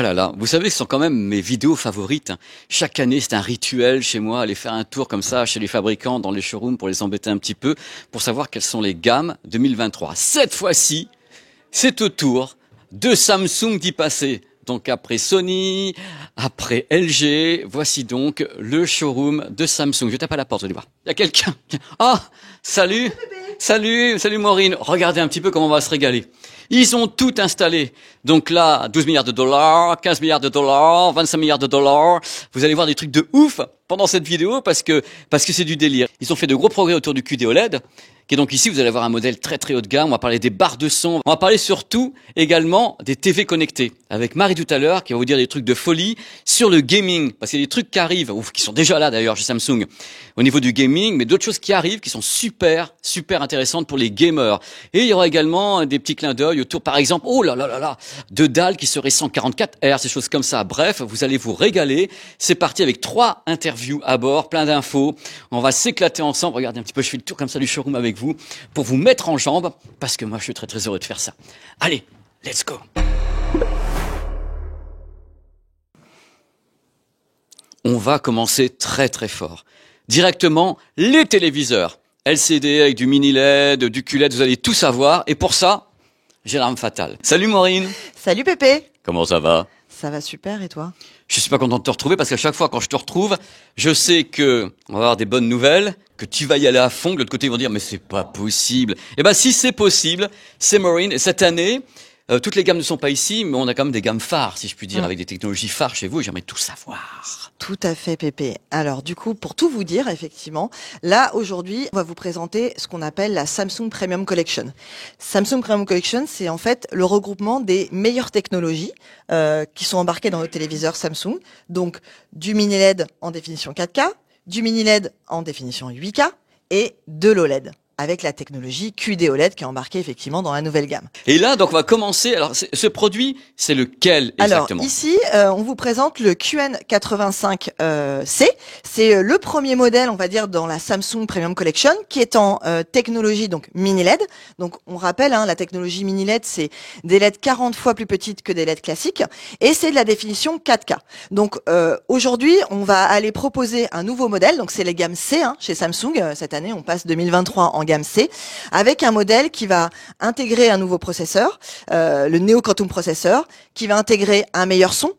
Ah là là, vous savez, ce sont quand même mes vidéos favorites, hein. Chaque année, c'est un rituel chez moi, aller faire un tour comme ça chez les fabricants dans les showrooms pour les embêter un petit peu, pour savoir quelles sont les gammes 2023. Cette fois-ci, c'est au tour de Samsung d'y passer. Donc après Sony, après LG, voici donc le showroom de Samsung. Je tape à la porte, vous allez voir. Il y a quelqu'un. Ah, salut. Salut Maureen. Regardez un petit peu comment on va se régaler. Ils ont tout installé. Donc là, 12 milliards de dollars, 15 milliards de dollars, 25 milliards de dollars. Vous allez voir des trucs de ouf pendant cette vidéo parce que c'est du délire. Ils ont fait de gros progrès autour du QD OLED. Et donc ici, vous allez avoir un modèle très très haut de gamme. On va parler des barres de son. On va parler surtout également des TV connectés. Avec Marie tout à l'heure qui va vous dire des trucs de folie sur le gaming. Parce qu'il y a des trucs qui arrivent, ou qui sont déjà là d'ailleurs chez Samsung, au niveau du gaming, mais d'autres choses qui arrivent qui sont super intéressantes pour les gamers. Et il y aura également des petits clins d'œil autour, par exemple, oh là là là là, de dalles qui seraient 144 Hz, ces choses comme ça. Bref, vous allez vous régaler. C'est parti avec 3 interviews à bord, plein d'infos. On va s'éclater ensemble. Regardez un petit peu, je fais le tour comme ça du showroom avec vous pour vous mettre en jambes, parce que moi je suis très très heureux de faire ça. Allez, let's go. On va commencer très très fort. Directement, les téléviseurs. LCD avec du mini LED, du QLED, vous allez tout savoir. Et pour ça, j'ai l'arme fatale. Salut Maureen. Salut Pépé. Comment ça va? Ça va super et toi? Je suis pas content de te retrouver parce qu'à chaque fois quand je te retrouve, je sais que on va avoir des bonnes nouvelles, que tu vas y aller à fond, de l'autre côté ils vont dire mais c'est pas possible. Eh ben si c'est possible, c'est Maureen. Et cette année, toutes les gammes ne sont pas ici, mais on a quand même des gammes phares, si je puis dire, avec des technologies phares chez vous, et j'aimerais tout savoir. Tout à fait Pépé. Alors du coup, pour tout vous dire, effectivement, là aujourd'hui, on va vous présenter ce qu'on appelle la Samsung Premium Collection. Samsung Premium Collection, c'est en fait le regroupement des meilleures technologies qui sont embarquées dans nos téléviseurs Samsung. Donc du mini LED en définition 4K, du mini LED en définition 8K et de l'OLED, avec la technologie QD OLED qui est embarquée effectivement dans la nouvelle gamme. Et là, donc, on va commencer. Alors, ce produit, c'est lequel exactement? Alors, ici, on vous présente le QN85C. C'est le premier modèle, on va dire, dans la Samsung Premium Collection, qui est en technologie donc mini LED. Donc, on rappelle, la technologie mini LED, c'est des LED 40 fois plus petites que des LED classiques, et c'est de la définition 4K. Donc, aujourd'hui, on va aller proposer un nouveau modèle. Donc, c'est les gammes C chez Samsung. Cette année, on passe 2023 en gamme C, avec un modèle qui va intégrer un nouveau processeur, le Neo Quantum Processor, qui va intégrer un meilleur son,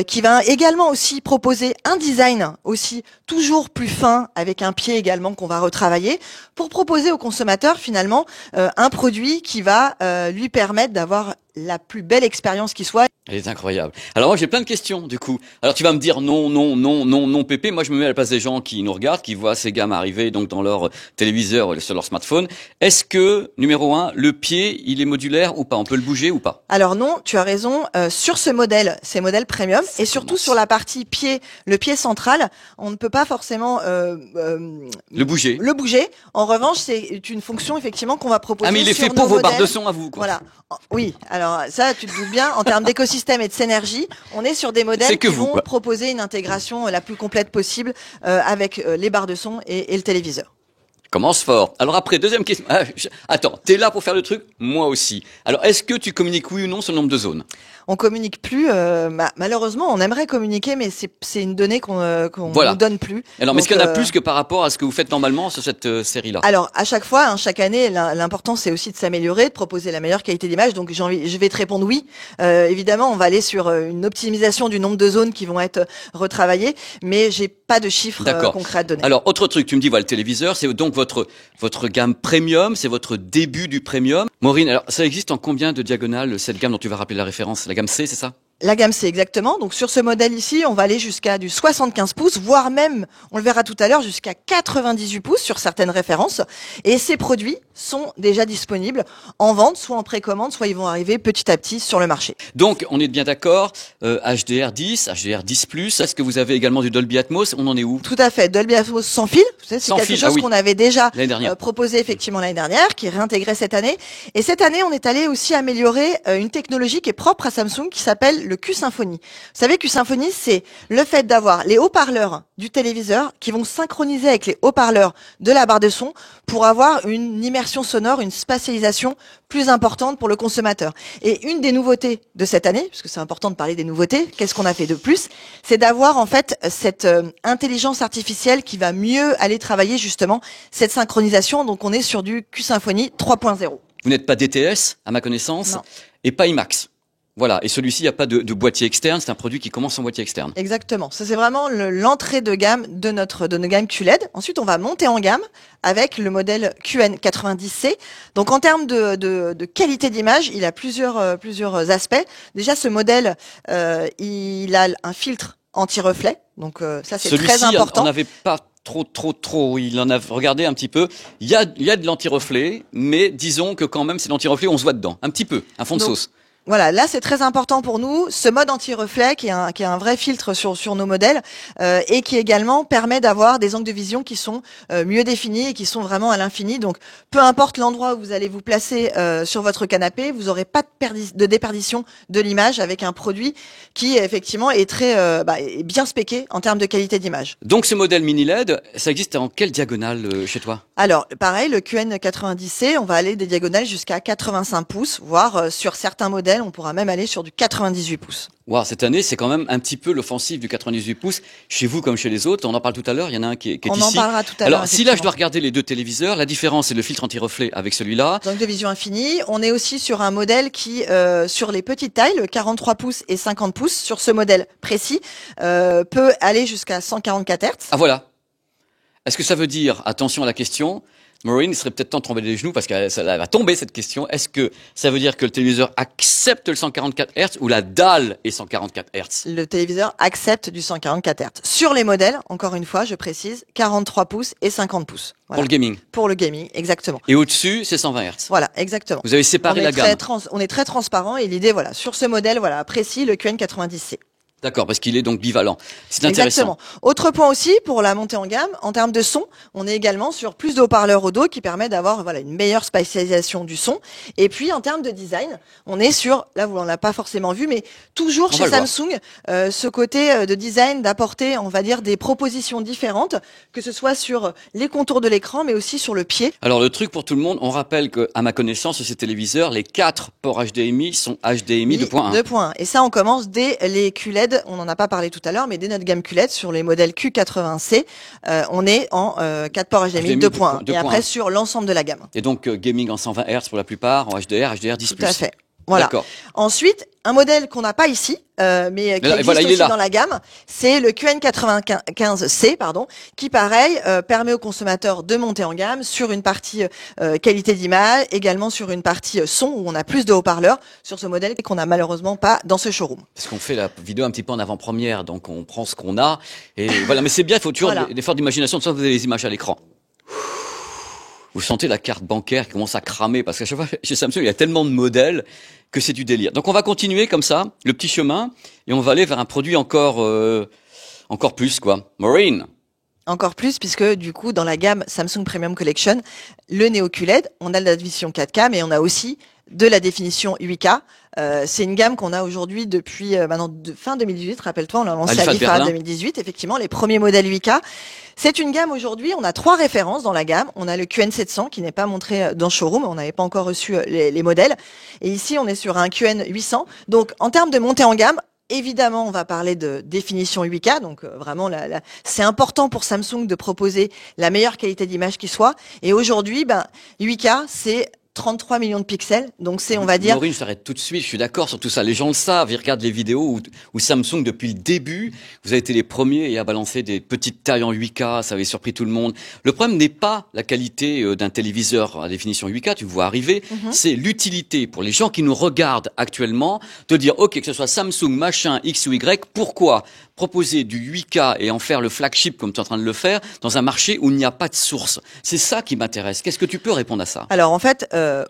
qui va également aussi proposer un design aussi toujours plus fin, avec un pied également qu'on va retravailler, pour proposer au consommateur finalement un produit qui va lui permettre d'avoir la plus belle expérience qui soit. Elle est incroyable. Alors moi j'ai plein de questions du coup. Alors tu vas me dire non Pépé. Moi je me mets à la place des gens qui nous regardent, qui voient ces gammes arriver donc dans leur téléviseur, sur leur smartphone. Est-ce que, numéro 1, le pied il est modulaire ou pas? On peut le bouger ou pas? Alors non, tu as raison. Sur ce modèle, ces modèles premium, et surtout sur la partie pied, le pied central, on ne peut pas forcément le bouger. En revanche, c'est une fonction effectivement qu'on va proposer. Ah mais il est fait pour vos barres de son à vous, quoi. Voilà. Oui. Alors ça, tu te doutes bien. En termes d'écosystème et de synergie, on est sur des modèles qui vont proposer une intégration la plus complète possible avec les barres de son et le téléviseur. Commence fort. Alors après, deuxième question. Attends, t'es là pour faire le truc? Moi aussi. Alors, est-ce que tu communiques oui ou non sur le nombre de zones? On communique plus. Malheureusement, on aimerait communiquer, mais c'est une donnée qu'on nous donne plus. Alors, mais est-ce qu'il y en a plus que par rapport à ce que vous faites normalement sur cette série-là? Alors, à chaque fois, chaque année, l'important c'est aussi de s'améliorer, de proposer la meilleure qualité d'image. Donc, je vais te répondre oui. Évidemment, on va aller sur une optimisation du nombre de zones qui vont être retravaillées, mais j'ai pas de chiffres concrets à donner. Alors, autre truc, tu me dis, voilà, le téléviseur, c'est donc votre gamme premium, c'est votre début du premium. Maureen, alors, ça existe en combien de diagonales, cette gamme dont tu vas rappeler la référence? La gamme C, c'est ça? La gamme C, exactement. Donc sur ce modèle ici, on va aller jusqu'à du 75 pouces, voire même, on le verra tout à l'heure, jusqu'à 98 pouces sur certaines références. Et ces produits sont déjà disponibles en vente, soit en précommande, soit ils vont arriver petit à petit sur le marché. Donc on est bien d'accord, HDR10, HDR10+, est-ce que vous avez également du Dolby Atmos? On en est où? Tout à fait, Dolby Atmos sans fil. C'est quelque chose qu'on avait déjà proposé effectivement l'année dernière, qui est réintégré cette année. Et cette année, on est allé aussi améliorer une technologie qui est propre à Samsung, qui s'appelle le Q-Symphony. Vous savez, Q-Symphony, c'est le fait d'avoir les haut-parleurs du téléviseur qui vont synchroniser avec les haut-parleurs de la barre de son pour avoir une immersion sonore, une spatialisation plus importante pour le consommateur. Et une des nouveautés de cette année, puisque c'est important de parler des nouveautés, qu'est-ce qu'on a fait de plus? C'est d'avoir en fait cette intelligence artificielle qui va mieux aller travailler justement cette synchronisation. Donc on est sur du Q-Symphony 3.0. Vous n'êtes pas DTS, à ma connaissance, Non. et pas IMAX. Voilà. Et celui-ci, il n'y a pas de boîtier externe. C'est un produit qui commence en boîtier externe. Exactement. Ça, c'est vraiment l'entrée de gamme de notre gamme QLED. Ensuite, on va monter en gamme avec le modèle QN90C. Donc, en termes de qualité d'image, il a plusieurs aspects. Déjà, ce modèle, il a un filtre anti-reflet. Donc, ça, c'est très important. On n'avait pas trop. Il en a regardé un petit peu. Il y a de l'anti-reflet, mais disons que quand même, c'est l'anti-reflet, on se voit dedans. Un petit peu. Un fond de sauce. Voilà, là c'est très important pour nous, ce mode anti-reflet qui est un vrai filtre sur nos modèles et qui également permet d'avoir des angles de vision qui sont mieux définis et qui sont vraiment à l'infini. Donc peu importe l'endroit où vous allez vous placer sur votre canapé, vous n'aurez pas de déperdition de l'image avec un produit qui effectivement est très est bien spéqué en termes de qualité d'image. Donc ce modèle mini LED, ça existe en quelle diagonale chez toi? Alors pareil, le QN90C, on va aller des diagonales jusqu'à 85 pouces, voire sur certains modèles on pourra même aller sur du 98 pouces. Wow, cette année, c'est quand même un petit peu l'offensive du 98 pouces. Chez vous comme chez les autres, on en parle tout à l'heure, il y en a un qui est ici. On en parlera tout à l'heure. Alors, si là, je dois regarder les deux téléviseurs, la différence, c'est le filtre anti-reflet avec celui-là. Donc de vision infinie. On est aussi sur un modèle qui, sur les petites tailles, le 43 pouces et 50 pouces, sur ce modèle précis, peut aller jusqu'à 144 Hz. Ah voilà. Est-ce que ça veut dire, attention à la question, Maureen, il serait peut-être temps de tomber les genoux parce que ça va tomber cette question. Est-ce que ça veut dire que le téléviseur accepte le 144 Hz ou la dalle est 144 Hz? Le téléviseur accepte du 144 Hz. Sur les modèles, encore une fois, je précise, 43 pouces et 50 pouces. Voilà. Pour le gaming. Pour le gaming, exactement. Et au-dessus, c'est 120 Hz. Voilà, exactement. Vous avez séparé la gamme. On est très transparent et l'idée, voilà, sur ce modèle, voilà, précis, le QN90C. D'accord, parce qu'il est donc bivalent. C'est intéressant. Exactement. Autre point aussi pour la montée en gamme, en termes de son, on est également sur plus de haut-parleurs au dos qui permet d'avoir une meilleure spatialisation du son. Et puis en termes de design, on est sur, là vous l'en avez pas forcément vu, mais toujours chez Samsung, ce côté de design d'apporter, on va dire, des propositions différentes, que ce soit sur les contours de l'écran, mais aussi sur le pied. Alors le truc pour tout le monde, on rappelle que, à ma connaissance, sur ces téléviseurs, les 4 ports HDMI sont HDMI 2.1. 2.1. Et ça, on commence dès les QLED. On n'en a pas parlé tout à l'heure, mais dès notre gamme QLED, sur les modèles Q80C, on est en 4 ports HDMI 2.1. Et après, sur l'ensemble de la gamme. Et donc, gaming en 120 Hz pour la plupart, en HDR 10+. Tout à fait. Voilà. Ensuite, un modèle qu'on n'a pas ici, mais qui existe aussi dans la gamme, c'est le QN95C, qui pareil permet aux consommateurs de monter en gamme sur une partie qualité d'image, également sur une partie son où on a plus de haut-parleurs sur ce modèle qu'on n'a malheureusement pas dans ce showroom. Parce qu'on fait la vidéo un petit peu en avant-première, donc on prend ce qu'on a et voilà. Mais c'est bien, il faut toujours l'effort d'imagination de sorte que vous avez les images à l'écran. Vous sentez la carte bancaire qui commence à cramer parce qu'à chaque fois chez Samsung il y a tellement de modèles que c'est du délire. Donc on va continuer comme ça le petit chemin et on va aller vers un produit encore plus quoi. Maureen. Encore plus puisque du coup dans la gamme Samsung Premium Collection, le Neo QLED, on a de la définition 4K mais on a aussi de la définition 8K. C'est une gamme qu'on a aujourd'hui depuis maintenant fin 2018. Rappelle-toi, on l'a lancé à l'IFA 2018. Effectivement, les premiers modèles 8K. C'est une gamme aujourd'hui. On a 3 références dans la gamme. On a le QN700 qui n'est pas montré dans le showroom. On n'avait pas encore reçu les modèles. Et ici, on est sur un QN800. Donc, en termes de montée en gamme, évidemment, on va parler de définition 8K, donc vraiment, c'est important pour Samsung de proposer la meilleure qualité d'image qui soit. Et aujourd'hui, 8K, c'est 33 millions de pixels, donc c'est, on va dire... Maureen, je t'arrête tout de suite, je suis d'accord sur tout ça. Les gens le savent, ils regardent les vidéos où Samsung, depuis le début, vous avez été les premiers à balancer des petites tailles en 8K, ça avait surpris tout le monde. Le problème n'est pas la qualité d'un téléviseur à définition 8K, tu vois arriver, c'est l'utilité pour les gens qui nous regardent actuellement de dire, ok, que ce soit Samsung, machin, X ou Y, pourquoi proposer du 8K et en faire le flagship comme tu es en train de le faire dans un marché où il n'y a pas de source? C'est ça qui m'intéresse. Qu'est-ce que tu peux répondre à ça? Alors en fait,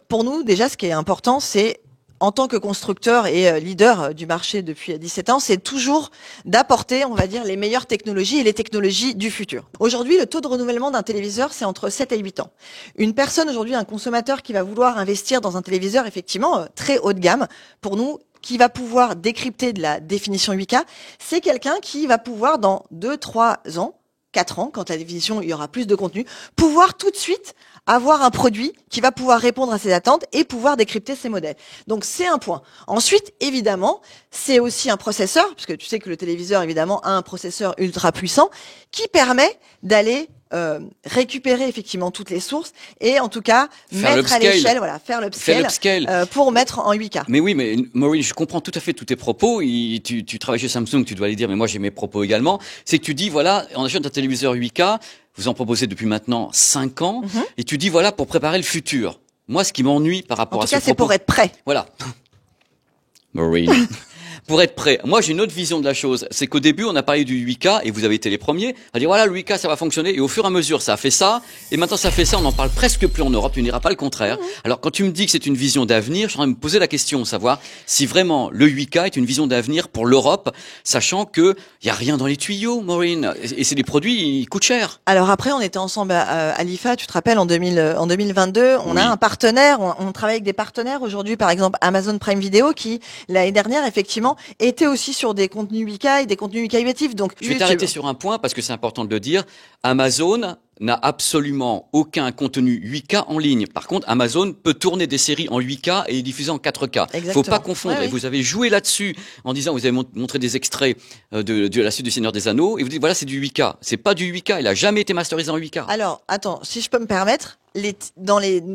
pour nous, déjà, ce qui est important, c'est en tant que constructeur et leader du marché depuis 17 ans, c'est toujours d'apporter, on va dire, les meilleures technologies et les technologies du futur. Aujourd'hui, le taux de renouvellement d'un téléviseur, c'est entre 7 et 8 ans. Une personne aujourd'hui, un consommateur qui va vouloir investir dans un téléviseur effectivement très haut de gamme, pour nous, qui va pouvoir décrypter de la définition 8K, c'est quelqu'un qui va pouvoir dans 2, 3 ans, 4 ans, quand la définition, il y aura plus de contenu, pouvoir tout de suite avoir un produit qui va pouvoir répondre à ses attentes et pouvoir décrypter ses modèles. Donc c'est un point. Ensuite, évidemment, c'est aussi un processeur, puisque tu sais que le téléviseur, évidemment, a un processeur ultra puissant qui permet d'aller récupérer effectivement toutes les sources et en tout cas mettre à l'échelle, voilà, faire l'upscale pour mettre en 8K. Mais oui, mais Maureen, je comprends tout à fait tous tes propos. Tu travailles chez Samsung, tu dois les dire, mais moi j'ai mes propos également. C'est que tu dis, voilà, on achète un téléviseur 8K, vous en proposez depuis maintenant 5 ans, et tu dis, voilà, pour préparer le futur. Moi, ce qui m'ennuie par rapport à ce propos... En tout cas, c'est pour être prêt. Voilà. Maureen. Pour être prêt. Moi, j'ai une autre vision de la chose. C'est qu'au début, on a parlé du 8K et vous avez été les premiers à dire voilà, le 8K, ça va fonctionner. Et au fur et à mesure, ça a fait ça. Et maintenant, ça fait ça. On n'en parle presque plus en Europe. Tu n'iras pas le contraire. Alors, quand tu me dis que c'est une vision d'avenir, je suis en train de me poser la question, savoir si vraiment le 8K est une vision d'avenir pour l'Europe, sachant que il y a rien dans les tuyaux, Maureen. Et c'est des produits, ils coûtent cher. Alors après, on était ensemble à l'IFA, tu te rappelles, en 2022. On a un partenaire, on travaille avec des partenaires aujourd'hui, par exemple Amazon Prime Video, qui l'année dernière, effectivement, était aussi sur des contenus 8K et des contenus 8K natifs. Donc, je vais t'arrêter sur un point parce que c'est important de le dire. Amazon n'a absolument aucun contenu 8K en ligne. Par contre, Amazon peut tourner des séries en 8K et les diffuser en 4K. Exactement. Faut pas confondre. Et vous avez joué là-dessus en disant, vous avez montré des extraits de la suite du Seigneur des Anneaux et vous dites, voilà, c'est du 8K. C'est pas du 8K. Il a jamais été masterisé en 8K. Alors, attends, si je peux me permettre, il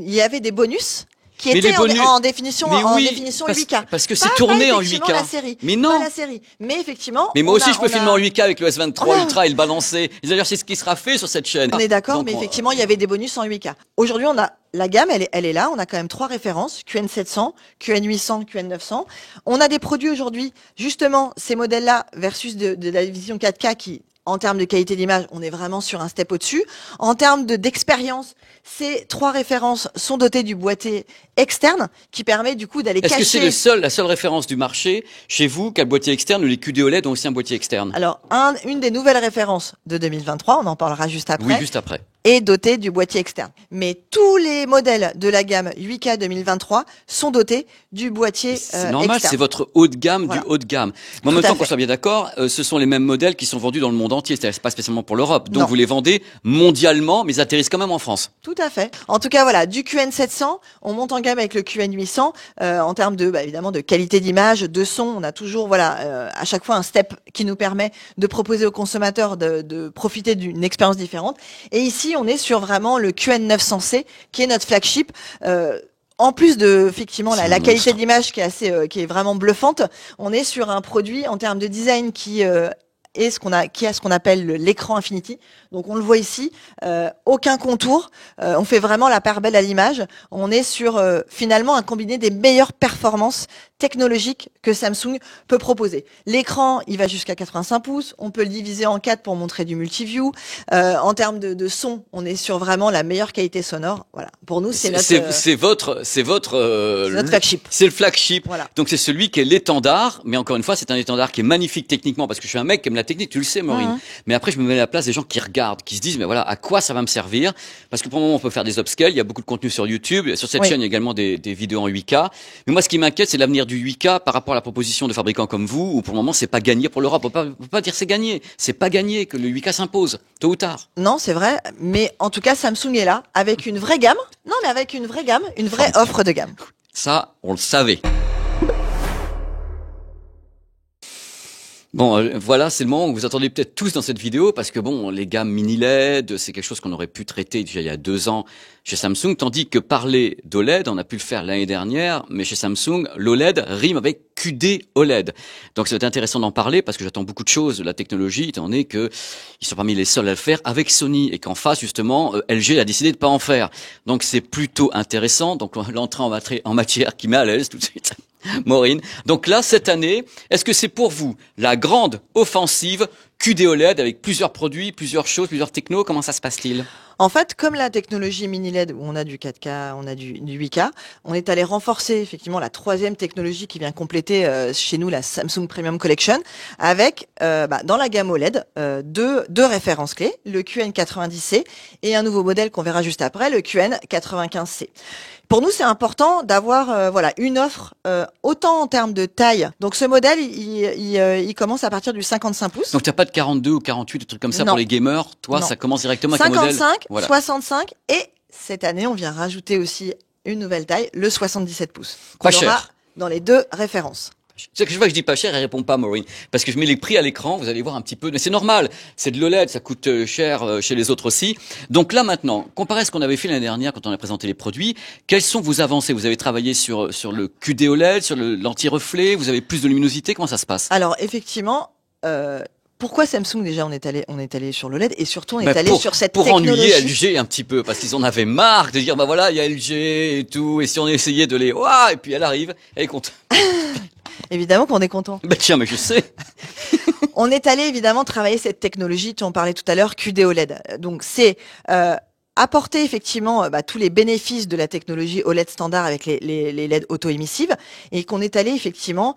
y avait des bonus qui était en définition 8K. Parce que c'est tourné en 8K. La série. Mais non. Pas la série. Mais effectivement. Mais moi aussi, je peux filmer en 8K avec le S23 Ultra et le balancer. D'ailleurs, c'est ce qui sera fait sur cette chaîne. On est d'accord, mais effectivement, il y avait des bonus en 8K. Aujourd'hui, on a la gamme, elle est là. On a quand même 3 références. QN700, QN800, QN900. On a des produits aujourd'hui, justement, ces modèles-là versus de la vision 4K qui, en termes de qualité d'image, on est vraiment sur un step au-dessus. En termes d'expérience, ces 3 références sont dotées du boîtier externe qui permet du coup d'aller cacher... Est-ce que c'est la seule référence du marché chez vous qui a le boîtier externe ou les QD OLED ont aussi un boîtier externe? Alors, une des nouvelles références de 2023, on en parlera juste après. Oui, juste après. Est doté du boîtier externe. Mais tous les modèles de la gamme 8K 2023 sont dotés du boîtier externe. C'est normal, c'est votre haut de gamme du haut de gamme. Mais en même temps, qu'on soit bien d'accord, ce sont les mêmes modèles qui sont vendus dans le monde entier. C'est pas spécialement pour l'Europe. Donc vous les vendez mondialement, mais ils atterrissent quand même en France. Tout à fait. En tout cas, voilà, du QN700, on monte en gamme avec le QN800 en termes de, évidemment, de qualité d'image, de son. On a toujours, à chaque fois un step qui nous permet de proposer aux consommateurs de profiter d'une expérience différente. Et ici, on est sur vraiment le QN900C, qui est notre flagship. En plus de effectivement la qualité d'image qui est vraiment bluffante, on est sur un produit en termes de design qui a ce qu'on appelle l'écran Infinity. Donc on le voit ici, aucun contour, on fait vraiment la part belle à l'image. On est sur finalement un combiné des meilleures performances technologiques que Samsung peut proposer. L'écran, il va jusqu'à 85 pouces, on peut le diviser en 4 pour montrer du multiview. En termes de son, on est sur vraiment la meilleure qualité sonore. Voilà. Pour nous, c'est notre flagship. C'est le flagship. Voilà. Donc c'est celui qui est l'étendard, mais encore une fois, c'est un étendard qui est magnifique techniquement parce que je suis un mec qui aime la technique, tu le sais, Maureen. Mais après, je me mets à la place des gens qui regardent, qui se disent, mais voilà, à quoi ça va me servir? Parce que pour le moment, on peut faire des upscales, il y a beaucoup de contenu sur YouTube, sur cette chaîne, il y a également des vidéos en 8K. Mais moi, ce qui m'inquiète, c'est l'avenir du 8K par rapport à la proposition de fabricants comme vous, où pour le moment, c'est pas gagné pour l'Europe. On peut pas dire c'est gagné. C'est pas gagné que le 8K s'impose, tôt ou tard. Non, c'est vrai. Mais en tout cas, Samsung est là, avec une vraie gamme. Non, mais avec une vraie gamme, une vraie offre de gamme. Ça, on le savait. Bon, voilà, c'est le moment où vous attendez peut-être tous dans cette vidéo, parce que bon, les gammes mini LED, c'est quelque chose qu'on aurait pu traiter déjà il y a 2 ans chez Samsung, tandis que parler d'OLED, on a pu le faire l'année dernière, mais chez Samsung, l'OLED rime avec QD OLED. Donc c'est intéressant d'en parler, parce que j'attends beaucoup de choses de la technologie, étant donné que ils sont parmi les seuls à le faire avec Sony, et qu'en face, justement, LG a décidé de pas en faire. Donc c'est plutôt intéressant, donc l'entrée en matière qui met à l'aise tout de suite. Maureen. Donc là, cette année, est-ce que c'est pour vous la grande offensive QD OLED avec plusieurs produits, plusieurs choses, plusieurs technos? Comment ça se passe-t-il? En fait, comme la technologie mini LED où on a du 4K, on a du 8K, on est allé renforcer effectivement la 3e technologie qui vient compléter chez nous la Samsung Premium Collection avec dans la gamme OLED deux références clés, le QN90C et un nouveau modèle qu'on verra juste après, le QN95C. Pour nous, c'est important d'avoir voilà une offre autant en termes de taille. Donc ce modèle, il commence à partir du 55 pouces. Donc tu n'as pas de 42 ou 48, des trucs comme ça Non. pour les gamers. Toi, Non. ça commence directement avec un modèle. 55, Voilà. 65 et cette année, on vient rajouter aussi une nouvelle taille, le 77 pouces. Pas Qu'on cher. aura dans les deux références. C'est que je vois que je dis pas cher, elle répond pas, Maureen. Parce que je mets les prix à l'écran, vous allez voir un petit peu. Mais c'est normal. C'est de l'OLED, ça coûte cher chez les autres aussi. Donc là, maintenant, comparé à ce qu'on avait fait l'année dernière quand on a présenté les produits, quelles sont vos avancées? Vous avez travaillé sur le QD OLED, sur l'anti-reflet, vous avez plus de luminosité, comment ça se passe? Alors, effectivement, pourquoi Samsung déjà on est allé sur l'OLED et surtout on est allé pour, sur cette pour technologie. ennuyer LG un petit peu, parce qu'ils en avaient marre de dire, bah voilà, il y a LG et tout, et si on essayait de les, ouah, et puis elle arrive, elle est contente. Évidemment qu'on est content. Bah tiens, mais je sais. On est allé évidemment travailler cette technologie, tu en parlais tout à l'heure, QD OLED. Donc c'est apporter effectivement tous les bénéfices de la technologie OLED standard avec les LED auto-émissives et qu'on est allé effectivement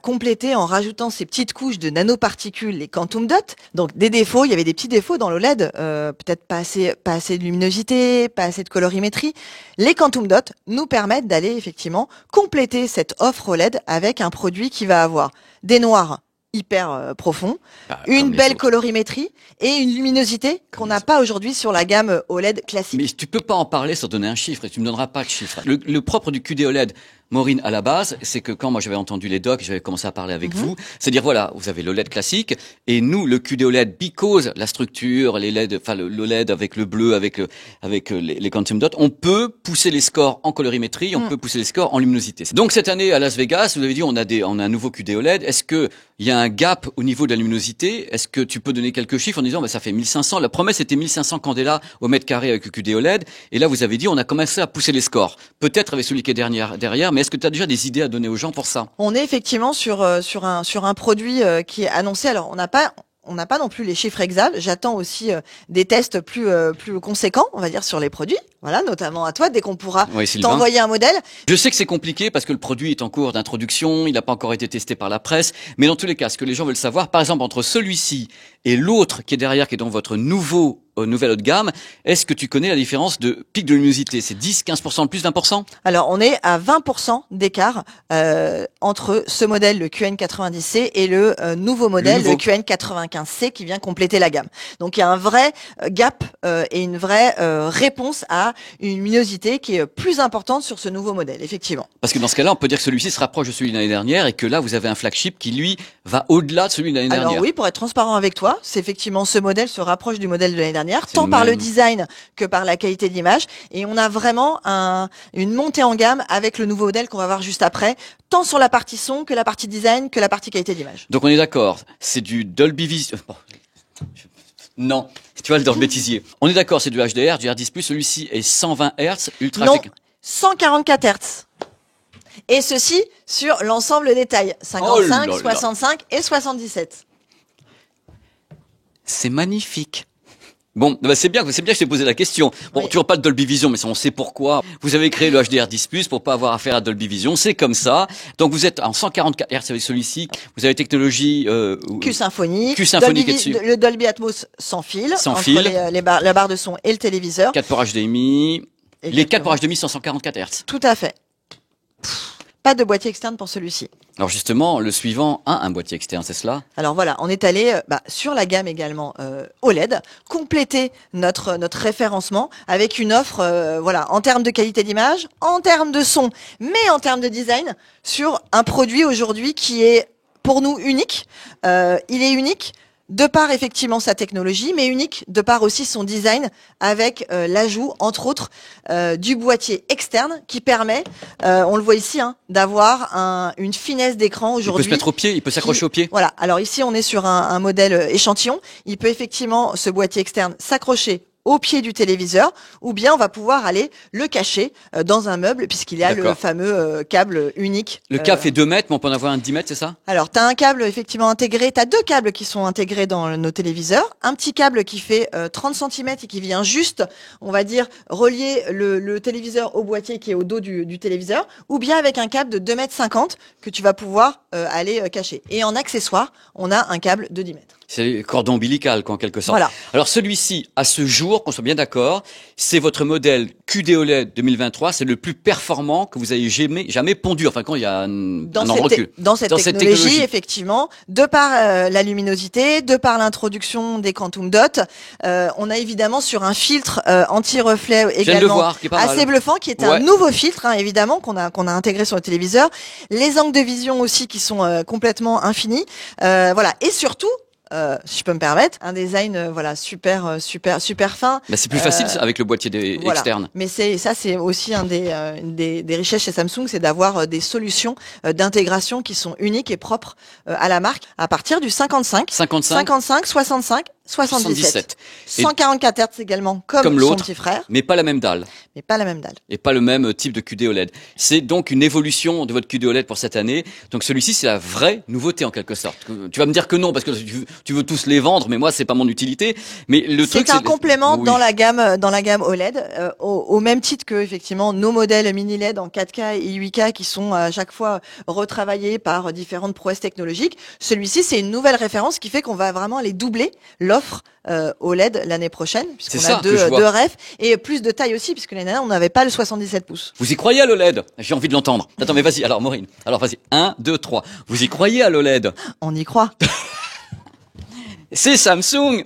compléter en rajoutant ces petites couches de nanoparticules, les quantum dots. Donc des défauts, il y avait des petits défauts dans l'OLED, peut-être pas assez de luminosité, pas assez de colorimétrie. Les quantum dots nous permettent d'aller effectivement compléter cette offre OLED avec un produit qui va avoir des noirs hyper profond, une belle colorimétrie et une luminosité qu'on n'a pas aujourd'hui sur la gamme OLED classique. Mais tu peux pas en parler sans donner un chiffre et tu me donneras pas de chiffre. Le propre du QD OLED, Maureen, à la base, c'est que quand moi j'avais entendu les docs, j'avais commencé à parler avec vous, c'est dire voilà, vous avez l'OLED classique et nous le QD OLED because la structure, les LED, enfin l'OLED avec le bleu, avec les quantum dots, on peut pousser les scores en colorimétrie, on peut pousser les scores en luminosité. Donc cette année à Las Vegas, vous avez dit on a un nouveau QD OLED. Est-ce que il y a un gap au niveau de la luminosité? Est-ce que tu peux donner quelques chiffres en disant ça fait 1500? La promesse était 1500 candela au mètre carré avec le QD OLED et là vous avez dit on a commencé à pousser les scores. Peut-être avec celui qui est derrière, mais est-ce que tu as déjà des idées à donner aux gens pour ça? On est effectivement sur un produit qui est annoncé. Alors on n'a pas non plus les chiffres exacts. J'attends aussi des tests plus conséquents, on va dire, sur les produits. Voilà, notamment à toi, dès qu'on pourra t'envoyer un modèle. Je sais que c'est compliqué parce que le produit est en cours d'introduction, il n'a pas encore été testé par la presse, mais dans tous les cas, ce que les gens veulent savoir, par exemple, entre celui-ci et l'autre qui est derrière, qui est dans votre nouvelle haut de gamme, est-ce que tu connais la différence de pic de luminosité? C'est 10, 15% de plus d'1%? Alors, on est à 20% d'écart entre ce modèle, le QN90C, et le nouveau modèle, le QN95C, qui vient compléter la gamme. Donc, il y a un vrai gap et une vraie réponse à une luminosité qui est plus importante sur ce nouveau modèle, effectivement. Parce que dans ce cas-là, on peut dire que celui-ci se rapproche de celui de l'année dernière et que là, vous avez un flagship qui, lui, va au-delà de celui de l'année dernière. Alors oui, pour être transparent avec toi, c'est effectivement ce modèle se rapproche du modèle de l'année dernière, tant par le design que par la qualité d'image. Et on a vraiment une montée en gamme avec le nouveau modèle qu'on va voir juste après, tant sur la partie son que la partie design que la partie qualité d'image. Donc on est d'accord, c'est du Dolby Vision. Non, tu vas le dans le bêtisier. On est d'accord, c'est du HDR, du R10+, celui-ci est 120 Hz, ultra... Non, 144 Hz. Et ceci sur l'ensemble des tailles, 55, 65 et 77. C'est magnifique. Bon, c'est bien que je t'ai posé la question. Bon, oui. Toujours pas de Dolby Vision, mais on sait pourquoi. Vous avez créé le HDR10+, pour pas avoir affaire à Dolby Vision, c'est comme ça. Donc vous êtes en 144 Hz avec celui-ci. Vous avez technologie Q-Symphony, dessus. Le Dolby Atmos sans fil, sans entre fil, la barre de son et le téléviseur. 4 ports HDMI. Exactement. Les 4 ports HDMI sont 144 Hz. Tout à fait. Pas de boîtier externe pour celui-ci. Alors justement, le suivant a un boîtier externe, c'est cela? Alors voilà, on est allé sur la gamme également OLED, compléter notre référencement avec une offre en termes de qualité d'image, en termes de son, mais en termes de design, sur un produit aujourd'hui qui est pour nous unique. Il est unique de par effectivement sa technologie, mais unique de par aussi son design avec l'ajout, entre autres, du boîtier externe qui permet, on le voit ici, d'avoir une finesse d'écran aujourd'hui. Il peut se mettre au pied, il peut s'accrocher au pied. Voilà, alors ici on est sur un modèle échantillon, il peut effectivement, ce boîtier externe, s'accrocher au pied du téléviseur, ou bien on va pouvoir aller le cacher dans un meuble, puisqu'il y a le fameux câble unique. Le câble fait 2 mètres, mais on peut en avoir un de 10 mètres, c'est ça? Alors, tu as un câble effectivement intégré, tu as 2 câbles qui sont intégrés dans nos téléviseurs, un petit câble qui fait 30 cm et qui vient juste, on va dire, relier le téléviseur au boîtier qui est au dos du téléviseur, ou bien avec un câble de 2,50 m que tu vas pouvoir aller cacher. Et en accessoire, on a un câble de 10 mètres. C'est cordon ombilical, quoi, en quelque sorte. Voilà. Alors celui-ci, à ce jour, qu'on soit bien d'accord, c'est votre modèle QD OLED 2023, c'est le plus performant que vous ayez jamais pondu. Enfin, quand il y a un recul. Dans cette technologie, effectivement, de par la luminosité, de par l'introduction des quantum dots, on a évidemment sur un filtre anti-reflet également voir, qui est pas assez mal. bluffant, qui est un nouveau filtre, hein, évidemment, qu'on a intégré sur le téléviseur. Les angles de vision aussi qui sont complètement infinis. Voilà. Et surtout, si je peux me permettre, un design voilà super fin. Bah, c'est plus facile avec le boîtier voilà. externe. Mais c'est aussi un des richesses chez Samsung, c'est d'avoir des solutions d'intégration qui sont uniques et propres à la marque à partir du 55, 65, 77. 144 Hz également, comme son petit frère. Mais pas la même dalle. Et pas le même type de QD OLED. C'est donc une évolution de votre QD OLED pour cette année. Donc celui-ci, c'est la vraie nouveauté en quelque sorte. Tu vas me dire que non, parce que tu veux tous les vendre, mais moi, c'est pas mon utilité. Mais le truc, c'est un complément dans la gamme OLED, au même titre que, effectivement, nos modèles mini LED en 4K et 8K qui sont à chaque fois retravaillés par différentes prouesses technologiques. Celui-ci, c'est une nouvelle référence qui fait qu'on va vraiment aller doubler l'offre OLED l'année prochaine, puisqu'on a deux refs et plus de taille aussi, puisque l'année dernière on n'avait pas le 77 pouces. Vous y croyez à l'OLED? J'ai envie de l'entendre. Attends, mais vas-y. Alors Maureen, vas-y. 1, 2, 3. Vous y croyez à l'OLED? On y croit. C'est Samsung,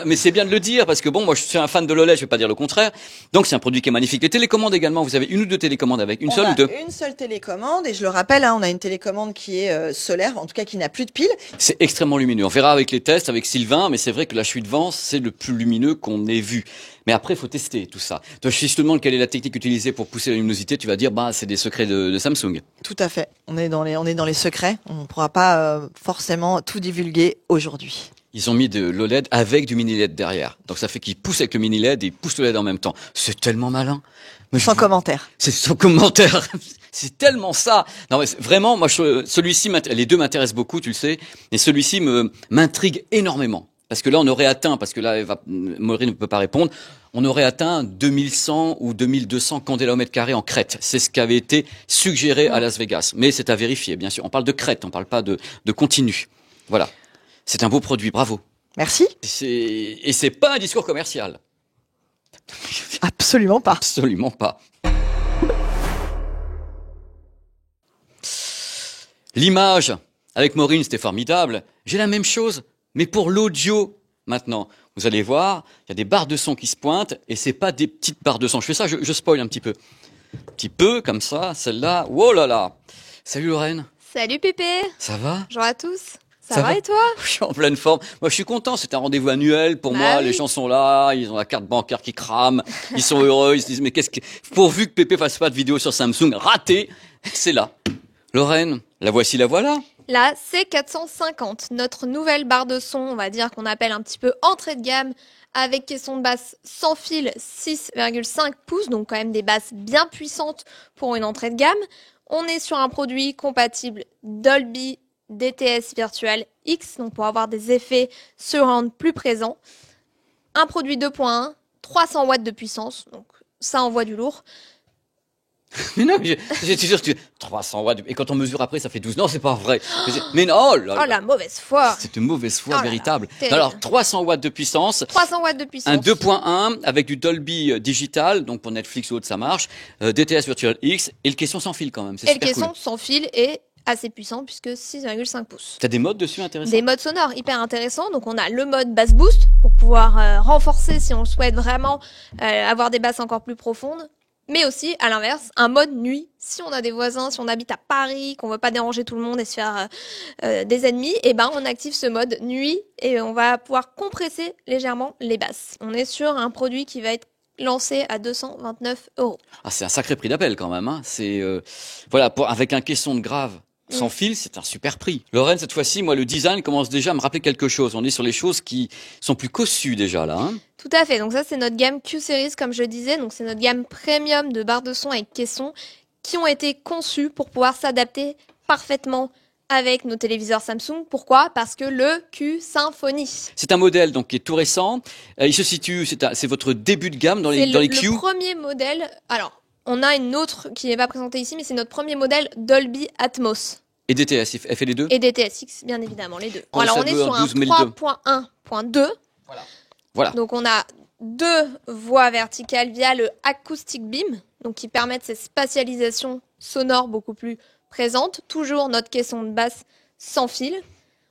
mais c'est bien de le dire parce que bon, moi je suis un fan de l'OLED, je vais pas dire le contraire. Donc c'est un produit qui est magnifique. Les télécommandes également, vous avez une ou deux télécommandes avec une seule ou deux? Une seule télécommande et je le rappelle, hein, on a une télécommande qui est solaire, en tout cas qui n'a plus de pile. C'est extrêmement lumineux. On verra avec les tests avec Sylvain, mais c'est vrai que la chute vent c'est le plus lumineux qu'on ait vu. Mais après, il faut tester tout ça. Donc, si je te demande quelle est la technique utilisée pour pousser la luminosité, tu vas dire, c'est des secrets de Samsung. Tout à fait. On est dans les secrets. On ne pourra pas forcément tout divulguer aujourd'hui. Ils ont mis de l'OLED avec du mini LED derrière. Donc ça fait qu'ils poussent avec le mini LED et ils poussent le LED en même temps. C'est tellement malin. Sans commentaire. C'est sans commentaire. C'est tellement ça. Non, mais vraiment, moi, celui-ci, les deux m'intéressent beaucoup, tu le sais. Et celui-ci m'intrigue énormément. Parce que là, on aurait atteint, parce que là, Maureen ne peut pas répondre, on aurait atteint 2100 ou 2200 candela au mètre carré en crête. C'est ce qui avait été suggéré à Las Vegas. Mais c'est à vérifier, bien sûr. On parle de crête, on parle pas de continu. Voilà. C'est un beau produit, bravo. Merci. Et c'est pas un discours commercial. Absolument pas. Absolument pas. L'image, avec Maureen, c'était formidable. J'ai la même chose, mais pour l'audio, maintenant. Vous allez voir, il y a des barres de son qui se pointent, et c'est pas des petites barres de son. Je fais ça, je spoil un petit peu. Un petit peu, comme ça, celle-là. Oh là là. Salut Lorraine. Salut Pépé. Ça va? Bonjour à tous. Ça va et toi? Je suis en pleine forme. Moi, je suis content. C'est un rendez-vous annuel pour moi. Oui. Les gens sont là. Ils ont la carte bancaire qui crame. Ils sont heureux. Ils se disent, mais pourvu que Pépé fasse pas de vidéo sur Samsung, raté. C'est là. Lorraine, la voici, la voilà. La C450, notre nouvelle barre de son, on va dire qu'on appelle un petit peu entrée de gamme, avec caisson de basse sans fil 6,5 pouces, donc quand même des basses bien puissantes pour une entrée de gamme. On est sur un produit compatible Dolby DTS Virtual X, donc pour avoir des effets surround plus présents. Un produit 2.1, 300 watts de puissance, donc ça envoie du lourd. Mais non, j'étais sûr que 300 watts. Et quand on mesure après, ça fait 12. Non, c'est pas vrai. Mais non, oh là là. Oh la mauvaise foi. C'est une mauvaise foi véritable. Là. Alors, 300 watts de puissance. 300 watts de puissance. Un 2.1 avec du Dolby digital, donc pour Netflix ou autre, ça marche. DTS Virtual X et le caisson sans fil quand même. C'est super cool. Et le caisson sans fil est assez puissant puisque 6,5 pouces. T'as des modes dessus intéressants? Des modes sonores hyper intéressants. Donc on a le mode bass boost pour pouvoir renforcer si on souhaite vraiment avoir des basses encore plus profondes. Mais aussi, à l'inverse, un mode nuit. Si on a des voisins, si on habite à Paris, qu'on veut pas déranger tout le monde et se faire des ennemis, et ben on active ce mode nuit et on va pouvoir compresser légèrement les basses. On est sur un produit qui va être lancé à 229 €. Ah, c'est un sacré prix d'appel quand même. Hein. C'est voilà, avec un caisson de grave sans fil, c'est un super prix. Lorraine, cette fois-ci, moi, le design commence déjà à me rappeler quelque chose. On est sur les choses qui sont plus cossues déjà là. Hein. Tout à fait. Donc ça, c'est notre gamme Q-Series, comme je disais. Donc c'est notre gamme premium de barres de son avec caisson qui ont été conçues pour pouvoir s'adapter parfaitement avec nos téléviseurs Samsung. Pourquoi? Parce que le Q Symfony. C'est un modèle donc qui est tout récent. Il se situe, c'est votre début de gamme dans les Q. C'est le premier modèle. Alors, on a une autre qui n'est pas présentée ici, mais c'est notre premier modèle Dolby Atmos. Et DTS, elle fait les deux? Et DTSX, bien évidemment, les deux. Pour le Alors, on est serveur sur un 12.2. 3.1.2. Voilà. Donc, on a 2 voies verticales via le Acoustic Beam, donc qui permettent cette spatialisation sonore beaucoup plus présente. Toujours notre caisson de basse sans fil.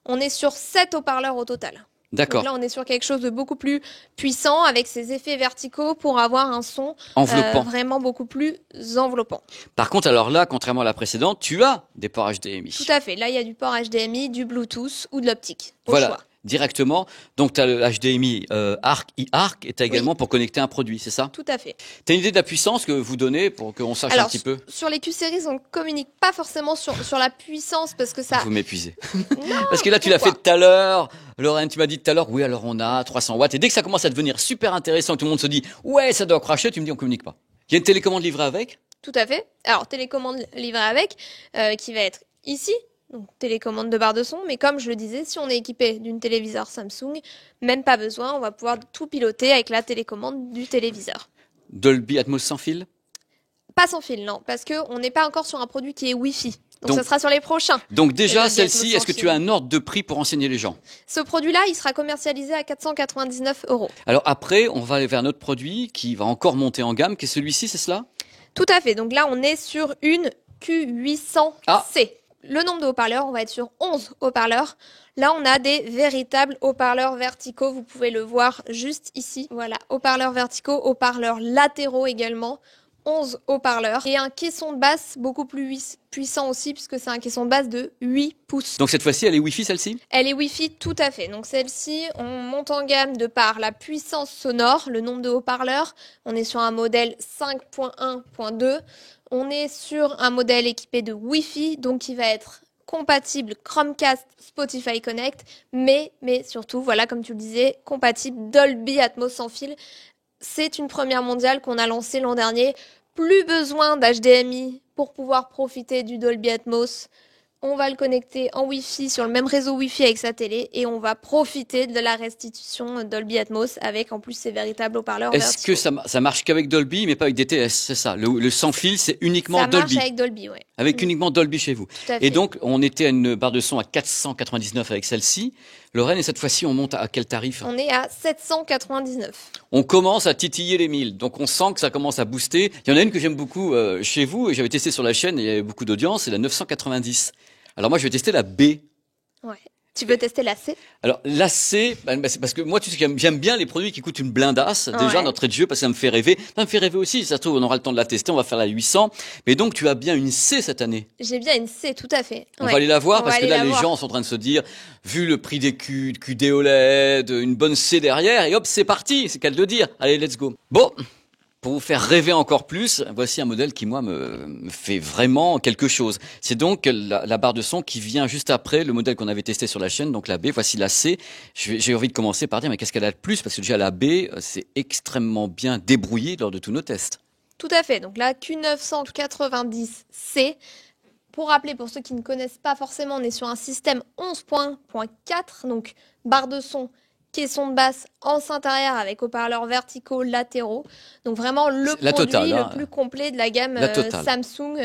On est sur 7 haut-parleurs au total. D'accord. Donc là, on est sur quelque chose de beaucoup plus puissant avec ces effets verticaux pour avoir un son Enveloppant. vraiment beaucoup plus enveloppant. Par contre, alors là, contrairement à la précédente, tu as des ports HDMI. Tout à fait. Là, il y a du port HDMI, du Bluetooth ou de l'optique. Au Voilà. choix. Directement. Donc, tu as le HDMI ARC, e-ARC, et tu as également pour connecter un produit, c'est ça? Tout à fait. Tu as une idée de la puissance que vous donnez pour qu'on sache un petit peu? Sur les Q-Series, on ne communique pas forcément sur la puissance parce que ça... Vous m'épuisez. Non, Parce que là, tu l'as pourquoi fait tout à l'heure. Lorraine, tu m'as dit tout à l'heure, oui, alors on a 300 watts. Et dès que ça commence à devenir super intéressant, que tout le monde se dit, ouais, ça doit cracher, tu me dis, on communique pas. Il y a une télécommande livrée avec? Tout à fait. Alors, télécommande livrée avec, qui va être ici. Donc, télécommande de barre de son. Mais comme je le disais, si on est équipé d'une téléviseur Samsung, même pas besoin, on va pouvoir tout piloter avec la télécommande du téléviseur. Dolby Atmos sans fil? Pas sans fil, non, parce qu'on n'est pas encore sur un produit qui est Wi-Fi. Donc, Donc- ça sera sur les prochains. Donc déjà, Dolby Atmos celle-ci, sans est-ce que fil. tu as un ordre de prix pour renseigner les gens? Ce produit-là, il sera commercialisé à 499 €. Alors après, on va aller vers un autre produit qui va encore monter en gamme, qui est celui-ci, c'est cela? Tout à fait. Donc là, on est sur une Q800C. Ah. Le nombre de haut-parleurs, on va être sur 11 haut-parleurs. Là, on a des véritables haut-parleurs verticaux. Vous pouvez le voir juste ici. Voilà, haut-parleurs verticaux, haut-parleurs latéraux également. 11 haut-parleurs. Et un caisson de basse beaucoup plus puissant aussi, puisque c'est un caisson de basse de 8 pouces. Donc cette fois-ci, elle est Wi-Fi, celle-ci? Elle est Wi-Fi tout à fait. Donc celle-ci, on monte en gamme de par la puissance sonore, le nombre de haut-parleurs. On est sur un modèle 5.1.2. On est sur un modèle équipé de Wi-Fi, donc qui va être compatible Chromecast, Spotify Connect, mais surtout, voilà, comme tu le disais, compatible Dolby Atmos sans fil. C'est une première mondiale qu'on a lancée l'an dernier. Plus besoin d'HDMI pour pouvoir profiter du Dolby Atmos. On va le connecter en Wi-Fi sur le même réseau Wi-Fi avec sa télé et on va profiter de la restitution Dolby Atmos avec en plus ces véritables haut-parleurs Est-ce que ça marche qu'avec Dolby, mais pas avec DTS, c'est ça? Le sans fil, c'est uniquement ça Dolby. marche avec Dolby, ouais. Avec uniquement Dolby chez vous. Tout à fait. Et donc, on était à une barre de son à 499 avec celle-ci. Lorraine, et cette fois-ci, on monte à quel tarif? On est à 799. On commence à titiller les 1000. Donc, on sent que ça commence à booster. Il y en a une que j'aime beaucoup chez vous, et j'avais testé sur la chaîne, et il y avait beaucoup d'audience, c'est la 990. Alors moi, je vais tester la B. Ouais. Tu veux tester la C? Alors la C, c'est parce que moi, tu sais que j'aime bien les produits qui coûtent une blindasse, déjà Ouais. d'entrée de jeu, parce que ça me fait rêver. Ça me fait rêver aussi, si ça se trouve, on aura le temps de la tester, on va faire la 800. Mais donc, tu as bien une C cette année. J'ai bien une C, tout à fait. On Ouais. va aller la voir, On parce va que aller là, la les voir. gens sont en train de se dire, vu le prix des QD OLED, une bonne C derrière, et hop, c'est parti, c'est qu'à le dire. Allez, let's go. Bon. Pour vous faire rêver encore plus, voici un modèle qui, moi, me fait vraiment quelque chose. C'est donc la barre de son qui vient juste après le modèle qu'on avait testé sur la chaîne, donc la B. Voici la C. J'ai envie de commencer par dire, mais qu'est-ce qu'elle a de plus? Parce que déjà, la B, c'est extrêmement bien débrouillé lors de tous nos tests. Tout à fait. Donc la Q990C. Pour rappeler, pour ceux qui ne connaissent pas forcément, on est sur un système 11.4, donc barre de son, caisson de basse, enceinte arrière avec haut-parleurs verticaux, latéraux. Donc vraiment le La produit totale, hein. le plus complet de la gamme La totale. Samsung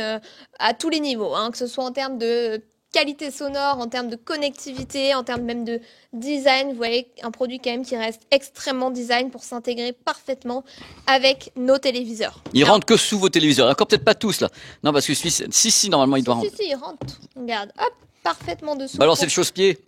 à tous les niveaux, hein, que ce soit en termes de qualité sonore, en termes de connectivité, en termes même de design. Vous voyez, un produit quand même qui reste extrêmement design pour s'intégrer parfaitement avec nos téléviseurs. Il Alors, rentre que sous vos téléviseurs. D'accord, peut-être pas tous, là. Non, parce que si, normalement, il doit rentrer. si, il rentre. Regarde, hop, parfaitement dessous. Bah alors, c'est le chausse-pied.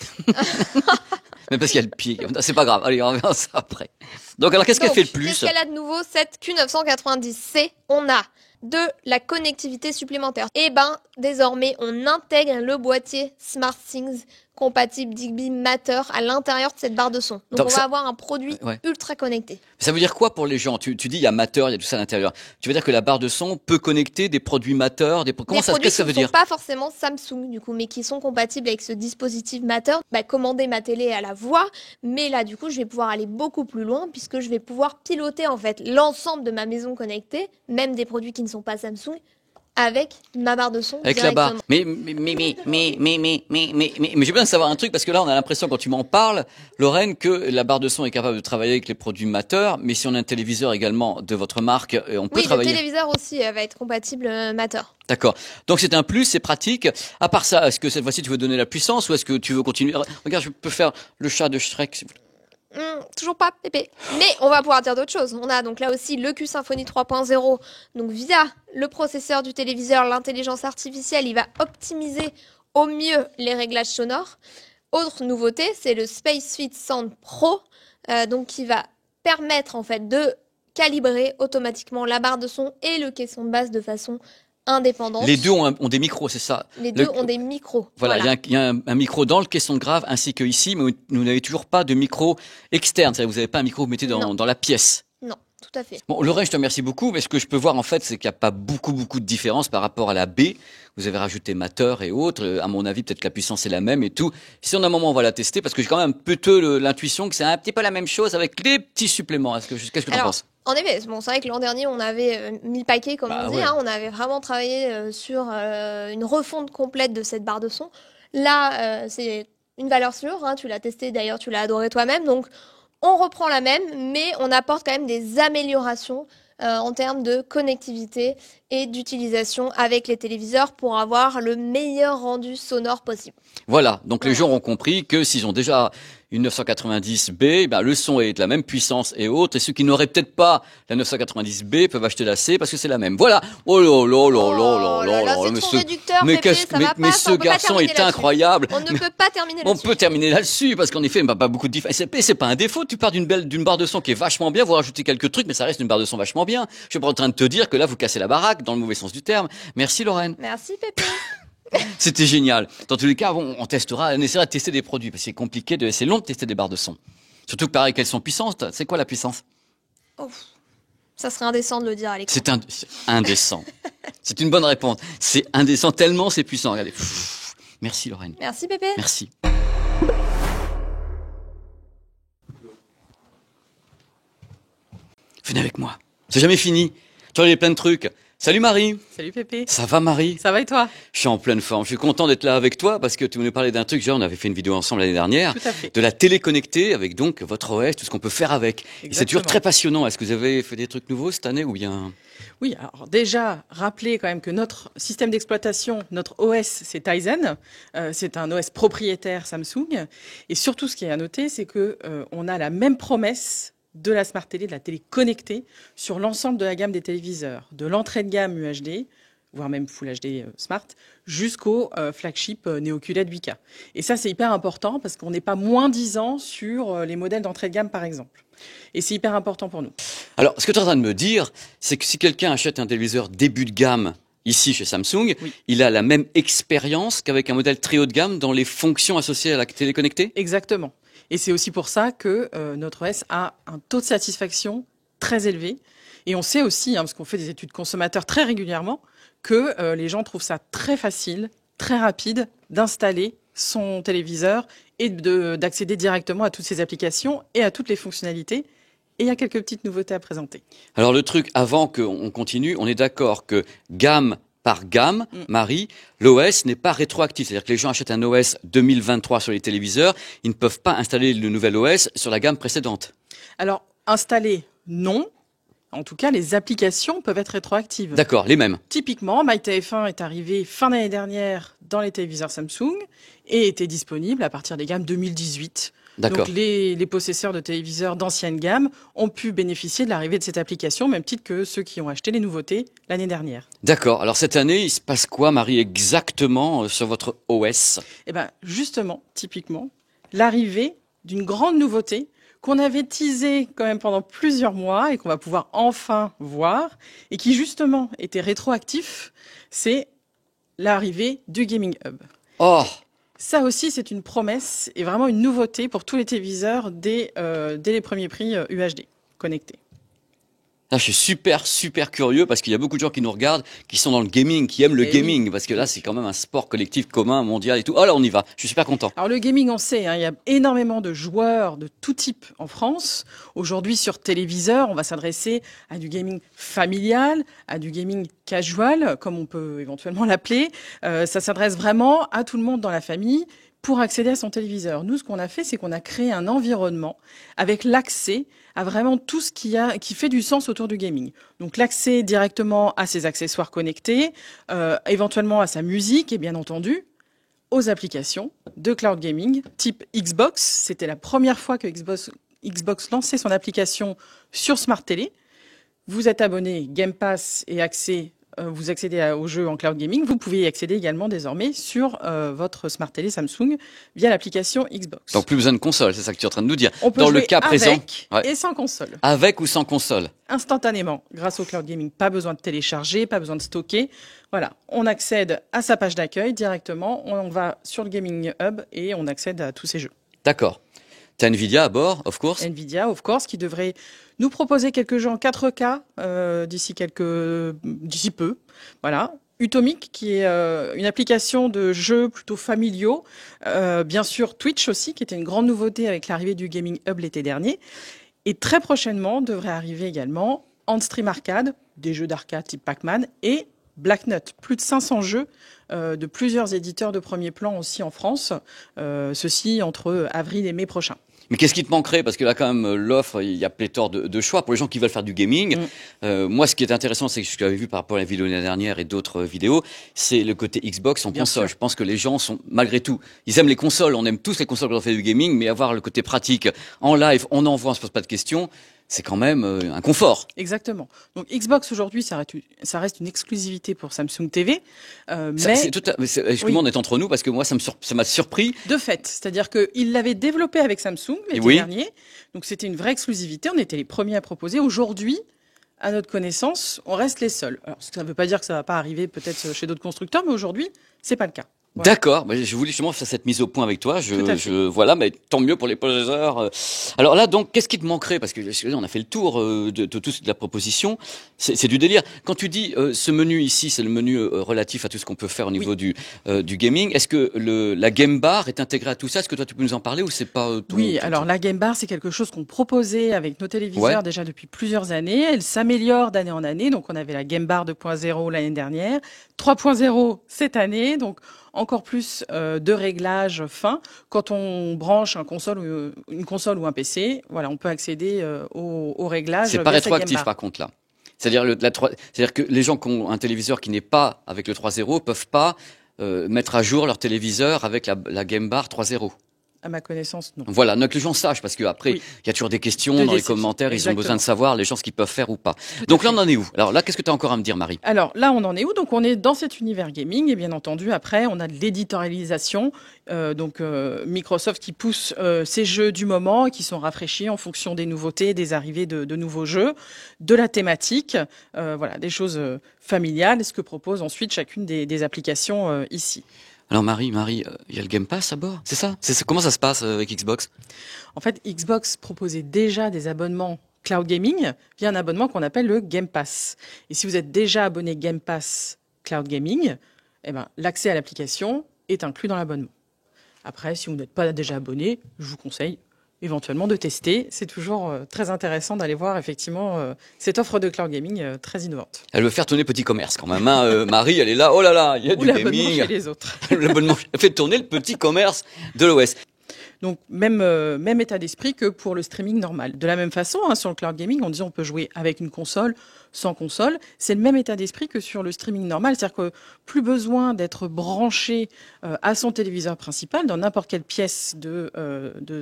Mais parce qu'il y a le pied. C'est pas grave. Allez, on verra ça après. Donc, alors, qu'est-ce qu'elle Donc, fait le plus? Qu'est-ce qu'elle a de nouveau, cette Q990C? On a de la connectivité supplémentaire. Et désormais, on intègre le boîtier SmartThings compatible Zigbee Matter à l'intérieur de cette barre de son. Donc, Donc on ça- va avoir un produit Ouais. ultra connecté. Ça veut dire quoi pour les gens? Tu dis, il y a Matter, il y a tout ça à l'intérieur. Tu veux dire que la barre de son peut connecter des produits Matter, comment Des ça, produits qu'est-ce que ça qui veut ne dire? sont pas forcément Samsung, du coup, mais qui sont compatibles avec ce dispositif Matter. Commander ma télé à la voix, mais là, du coup, je vais pouvoir aller beaucoup plus loin puisque je vais pouvoir piloter, en fait, l'ensemble de ma maison connectée, même des produits qui ne sont pas Samsung, avec ma barre de son Avec la barre. directement. Mais j'ai besoin de savoir un truc parce que là, on a l'impression quand tu m'en parles, Lorraine, que la barre de son est capable de travailler avec les produits Matter, mais si on a un téléviseur également de votre marque, on peut Oui, travailler. le téléviseur aussi va être compatible Matter. D'accord. Donc c'est un plus, c'est pratique. À part ça, est-ce que cette fois-ci tu veux donner la puissance ou est-ce que tu veux continuer? Regarde, je peux faire le chat de Shrek. S'il vous plaît. Toujours pas, Pépé. Mais on va pouvoir dire d'autres choses. On a donc là aussi le Q Symfony 3.0. Donc via le processeur du téléviseur, l'intelligence artificielle, il va optimiser au mieux les réglages sonores. Autre nouveauté, c'est le SpaceFit Sound Pro, donc qui va permettre en fait de calibrer automatiquement la barre de son et le caisson de basse de façon indépendante. Les deux ont des micros, c'est ça? Les deux ont des micros. Voilà, il y a un micro dans le caisson de grave ainsi que ici, mais vous n'avez toujours pas de micro externe. C'est-à-dire que vous n'avez pas un micro que vous mettez dans la pièce. Non, tout à fait. Bon, Lorraine, je te remercie beaucoup, mais ce que je peux voir en fait, c'est qu'il n'y a pas beaucoup de différence par rapport à la B. Vous avez rajouté Matter et autres. À mon avis, peut-être que la puissance est la même et tout. Si on a un moment, on va la tester parce que j'ai quand même un peu l'intuition que c'est un petit peu la même chose avec les petits suppléments. Qu'est-ce que tu en penses? En effet, bon, c'est vrai que l'an dernier, on avait mis le paquet, comme on dit. Ouais. On avait vraiment travaillé sur une refonte complète de cette barre de son. Là, c'est une valeur sûre. Tu l'as testé, d'ailleurs, tu l'as adoré toi-même. Donc, on reprend la même, mais on apporte quand même des améliorations en termes de connectivité et d'utilisation avec les téléviseurs pour avoir le meilleur rendu sonore possible. Voilà, donc les gens ont compris que s'ils ont déjà une 990B, le son est de la même puissance et autres, et ceux qui n'auraient peut-être pas la 990B peuvent acheter la C parce que c'est la même. Voilà. Oh là, c'est trop réducteur, Pépé, ça va pas, mais ce garçon est incroyable. On ne peut pas terminer On là-dessus. peut terminer là-dessus parce qu'en effet, pas beaucoup de différence. C'est pas un défaut. Tu pars d'une barre de son qui est vachement bien, vous rajoutez quelques trucs, mais ça reste une barre de son vachement bien. Je suis pas en train de te dire que là vous cassez la baraque dans le mauvais sens du terme. Merci Lorraine. Merci Pépé. C'était génial. Dans tous les cas, on testera, on essaiera de tester des produits parce que c'est compliqué, c'est long de tester des barres de son. Surtout que pareil, qu'elles sont puissantes. C'est quoi la puissance? Ça serait indécent de le dire à l'écran. C'est indécent. C'est une bonne réponse. C'est indécent tellement c'est puissant. Regardez. Merci Lorraine. Merci Pépé. Merci. Venez avec moi. C'est jamais fini. Tu vois, il y a plein de trucs. Salut Marie. Salut Pépé. Ça va Marie? Ça va et toi? Je suis en pleine forme. Je suis content d'être là avec toi parce que tu nous parlais d'un truc. Genre, on avait fait une vidéo ensemble l'année dernière. Tout à fait. De la télé connectée avec donc votre OS, tout ce qu'on peut faire avec. Et c'est toujours très passionnant. Est-ce que vous avez fait des trucs nouveaux cette année ou bien? Oui, alors déjà, rappeler quand même que notre système d'exploitation, notre OS, c'est Tizen. C'est un OS propriétaire Samsung. Et surtout, ce qui est à noter, c'est que on a la même promesse de la Smart Télé, de la télé connectée, sur l'ensemble de la gamme des téléviseurs, de l'entrée de gamme UHD, voire même Full HD Smart, jusqu'au flagship Neo QLED 8K. Et ça, c'est hyper important parce qu'on n'est pas moins 10 ans sur les modèles d'entrée de gamme, par exemple. Et c'est hyper important pour nous. Alors, ce que tu es en train de me dire, c'est que si quelqu'un achète un téléviseur début de gamme, ici chez Samsung, oui, il a la même expérience qu'avec un modèle très haut de gamme dans les fonctions associées à la télé connectée? Exactement. Et c'est aussi pour ça que notre OS a un taux de satisfaction très élevé. Et on sait aussi, parce qu'on fait des études consommateurs très régulièrement, que les gens trouvent ça très facile, très rapide d'installer son téléviseur et d'accéder directement à toutes ces applications et à toutes les fonctionnalités. Et il y a quelques petites nouveautés à présenter. Alors le truc, avant qu'on continue, on est d'accord que gamme par gamme, Marie, l'OS n'est pas rétroactif. C'est-à-dire que les gens achètent un OS 2023 sur les téléviseurs, ils ne peuvent pas installer le nouvel OS sur la gamme précédente. Alors, installer, non. En tout cas, les applications peuvent être rétroactives. D'accord, les mêmes. Typiquement, MyTF1 est arrivé fin d'année dernière dans les téléviseurs Samsung et était disponible à partir des gammes 2018. D'accord. Donc les possesseurs de téléviseurs d'ancienne gamme ont pu bénéficier de l'arrivée de cette application, même titre que ceux qui ont acheté les nouveautés l'année dernière. D'accord. Alors cette année, il se passe quoi, Marie, exactement sur votre OS? Eh ben, justement, typiquement, l'arrivée d'une grande nouveauté qu'on avait teasée quand même pendant plusieurs mois et qu'on va pouvoir enfin voir, et qui justement était rétroactif, c'est l'arrivée du Gaming Hub. Oh! Ça aussi, c'est une promesse et vraiment une nouveauté pour tous les téléviseurs dès les premiers prix UHD connectés. Là, je suis super curieux parce qu'il y a beaucoup de gens qui nous regardent, qui sont dans le gaming, qui aiment le gaming, parce que là, c'est quand même un sport collectif commun, mondial et tout. Oh là, on y va. Je suis super content. Alors le gaming, on sait, hein, il y a énormément de joueurs de tout type en France. Aujourd'hui, sur téléviseur, on va s'adresser à du gaming familial, à du gaming casual, comme on peut éventuellement l'appeler. Ça s'adresse vraiment à tout le monde dans la famille pour accéder à son téléviseur. Nous, ce qu'on a fait, c'est qu'on a créé un environnement avec l'accès à vraiment tout ce qui fait du sens autour du gaming. Donc l'accès directement à ses accessoires connectés, éventuellement à sa musique et bien entendu aux applications de cloud gaming type Xbox. C'était la première fois que Xbox lançait son application sur Smart Télé. Vous êtes abonné Game Pass et vous accédez aux jeux en cloud gaming. Vous pouvez y accéder également désormais sur votre Smart Télé Samsung via l'application Xbox. Donc plus besoin de console, c'est ça que tu es en train de nous dire. On peut dans jouer le cas présent, avec et sans console. Avec ou sans console. Instantanément, grâce au cloud gaming. Pas besoin de télécharger, pas besoin de stocker. Voilà, on accède à sa page d'accueil directement. On va sur le Gaming Hub et on accède à tous ces jeux. D'accord. T'as Nvidia à bord, of course. Nvidia, of course, qui devrait nous proposer quelques jeux en 4K d'ici peu. Voilà. Utomic, qui est une application de jeux plutôt familiaux. Bien sûr, Twitch aussi, qui était une grande nouveauté avec l'arrivée du Gaming Hub l'été dernier. Et très prochainement, devrait arriver également Handstream Arcade, des jeux d'arcade type Pac-Man, et Black Nut, plus de 500 jeux de plusieurs éditeurs de premier plan aussi en France, ceci entre avril et mai prochain. Mais qu'est-ce qui te manquerait? Parce que là, quand même, l'offre, il y a pléthore de choix pour les gens qui veulent faire du gaming. Moi, ce qui est intéressant, c'est que ce que j'avais vu par rapport à la vidéo de l'année dernière et d'autres vidéos, c'est le côté Xbox en console. Je pense que les gens sont, malgré tout, ils aiment les consoles. On aime tous les consoles quand on fait du gaming, mais avoir le côté pratique en live, on envoie, on se pose pas de questions. C'est quand même un confort. Exactement. Donc Xbox aujourd'hui, ça reste une exclusivité pour Samsung TV. Excuse-moi, on est entre nous parce que moi, ça m'a surpris. De fait, c'est-à-dire qu'il l'avait développé avec Samsung l'été dernier. Donc c'était une vraie exclusivité. On était les premiers à proposer. Aujourd'hui, à notre connaissance, on reste les seuls. Alors ça ne veut pas dire que ça ne va pas arriver peut-être chez d'autres constructeurs, mais aujourd'hui, c'est pas le cas. Voilà. D'accord, je voulais justement faire cette mise au point avec toi. Voilà, mais tant mieux pour les possesseurs. Alors là, donc, qu'est-ce qui te manquerait? Parce que on a fait le tour de la proposition. C'est du délire. Quand tu dis ce menu ici, c'est le menu relatif à tout ce qu'on peut faire au niveau du gaming. Est-ce que la Game Bar est intégrée à tout ça? Est-ce que toi tu peux nous en parler ou c'est pas alors la Game Bar, c'est quelque chose qu'on proposait avec nos téléviseurs déjà depuis plusieurs années. Elle s'améliore d'année en année. Donc on avait la Game Bar 2.0 l'année dernière, 3.0 cette année. Donc encore plus de réglages fins. Quand on branche une console ou un PC, voilà, on peut accéder aux réglages. C'est pas rétroactif par contre là. C'est-à-dire que les gens qui ont un téléviseur qui n'est pas avec le 3.0 peuvent pas mettre à jour leur téléviseur avec la Game Bar 3.0. À ma connaissance, non. Voilà, que les gens sachent, parce que après, il y a toujours des questions dans les commentaires, ils ont besoin de savoir les gens ce qu'ils peuvent faire ou pas. Donc là, on en est où? Alors là, qu'est-ce que tu as encore à me dire, Marie? Alors là, on en est où? Donc on est dans cet univers gaming, et bien entendu, après, on a de l'éditorialisation, Microsoft qui pousse ses jeux du moment, et qui sont rafraîchis en fonction des nouveautés, des arrivées de nouveaux jeux, de la thématique, voilà, des choses familiales, ce que propose ensuite chacune des applications ici. Alors Marie, il y a le Game Pass à bord, c'est ça? Comment ça se passe avec Xbox? En fait, Xbox proposait déjà des abonnements cloud gaming via un abonnement qu'on appelle le Game Pass. Et si vous êtes déjà abonné Game Pass Cloud Gaming, l'accès à l'application est inclus dans l'abonnement. Après, si vous n'êtes pas déjà abonné, je vous conseille éventuellement de tester. C'est toujours très intéressant d'aller voir effectivement cette offre de cloud gaming très innovante. Elle veut faire tourner petit commerce quand même. Marie, elle est là, oh là là, il y a du gaming. Chez les autres. L'abonnement fait tourner le petit commerce de l'OS. Donc même état d'esprit que pour le streaming normal. De la même façon, sur le cloud gaming, on dit on peut jouer avec une console, sans console. C'est le même état d'esprit que sur le streaming normal. C'est-à-dire que plus besoin d'être branché à son téléviseur principal dans n'importe quelle pièce de